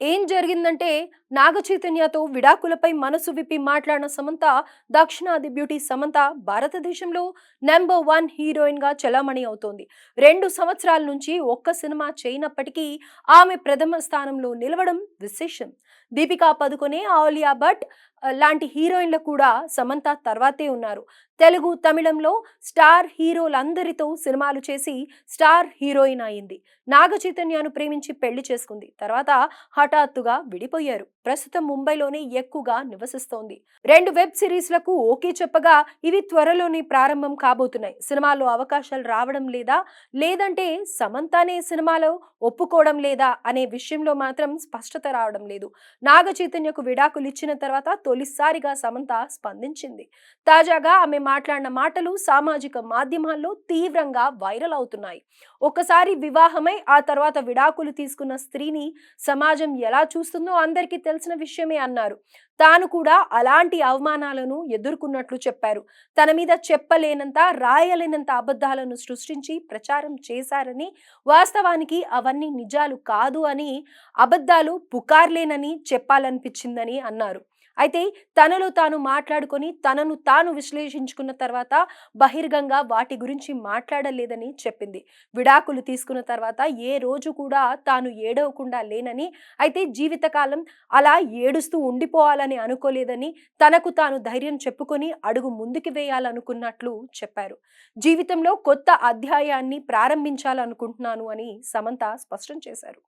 ఏం జరిగిందంటే నాగ చైతన్యతో విడాకులపై మనసు విప్పి మాట్లాడిన సమంత, దక్షిణాది బ్యూటీ సమంత భారతదేశంలో నంబర్ 1 హీరోయిన్ గా చలామణి అవుతోంది. 2 సంవత్సరాల నుంచి ఒక్క సినిమా చేయనప్పటికీ ఆమె ప్రథమ స్థానంలో నిలవడం విశేషం. దీపికా పదుకొనె, ఆలియా భట్ లాంటి హీరోయిన్లు కూడా సమంత తర్వాతే ఉన్నారు. తెలుగు, తమిళంలో స్టార్ హీరోలందరితో సినిమాలు చేసి స్టార్ హీరోయిన్ అయింది. నాగ చైతన్యను ప్రేమించి పెళ్లి చేసుకుంది. తర్వాత హఠాత్తుగా విడిపోయారు. ప్రస్తుతం ముంబైలోనే ఎక్కువగా నివసిస్తోంది. 2 వెబ్ సిరీస్లకు ఓకే చెప్పగా ఇవి త్వరలోనే ప్రారంభం కాబోతున్నాయి. సినిమాల్లో అవకాశాలు రావడం లేదా, లేదంటే సమంతానే సినిమాలో ఒప్పుకోవడం లేదా అనే విషయంలో మాత్రం స్పష్టత రావడం లేదు. నాగ చైతన్యకు విడాకులు ఇచ్చిన తర్వాత తొలిసారిగా సమంత స్పందించింది. తాజాగా ఆమె మాట్లాడిన మాటలు సామాజిక మాధ్యమాల్లో తీవ్రంగా వైరల్ అవుతున్నాయి. ఒకసారి వివాహమై ఆ తర్వాత విడాకులు తీసుకున్న స్త్రీని సమాజం ఎలా చూస్తుందో అందరికీ తెలిసిన విషయమే అన్నారు. తాను కూడా అలాంటి అవమానాలను ఎదుర్కొన్నట్లు చెప్పారు. తన మీద చెప్పలేనంత, రాయలేనంత అబద్ధాలను సృష్టించి ప్రచారం చేశారని, వాస్తవానికి అవన్నీ నిజాలు కాదు అని, అబద్ధాలు పుకార్లేనని చెప్పాలనిపించిందని అన్నారు. అయితే తనలో తాను మాట్లాడుకొని తనను తాను విశ్లేషించుకున్న తర్వాత బహిర్గంగా వాటి గురించి మాట్లాడలేదని చెప్పింది. విడాకులు తీసుకున్న తర్వాత ఏ రోజు కూడా తాను ఏడవకుండా లేనని, అయితే జీవితకాలం అలా ఏడుస్తూ ఉండిపోవాలని అనుకోలేదని, తనకు తాను ధైర్యం చెప్పుకొని అడుగు ముందుకు వేయాలనుకున్నట్లు చెప్పారు. జీవితంలో కొత్త అధ్యాయాన్ని ప్రారంభించాలనుకుంటున్నాను అని సమంత స్పష్టం చేశారు.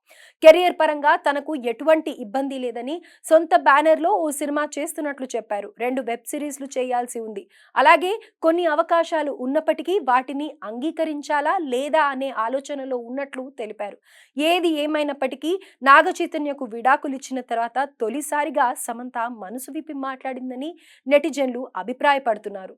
కెరియర్ పరంగా తనకు ఎటువంటి ఇబ్బంది లేదని, సొంత బ్యానర్‌లో ఓ సినిమా చేస్తున్నట్లు చెప్పారు. 2 వెబ్ సిరీస్‌లు చేయాల్సి ఉంది. అలాగే కొన్ని అవకాశాలు ఉన్నప్పటికీ వాటిని అంగీకరించాలా లేదా అనే ఆలోచనలో ఉన్నట్లు తెలిపారు. ఏది ఏమైనప్పటికీ నాగ చైతన్యకు విడాకులిచ్చిన తర్వాత తొలిసారిగా సమంత మనసు విప్పి మాట్లాడిందని నెటిజన్లు అభిప్రాయపడుతున్నారు.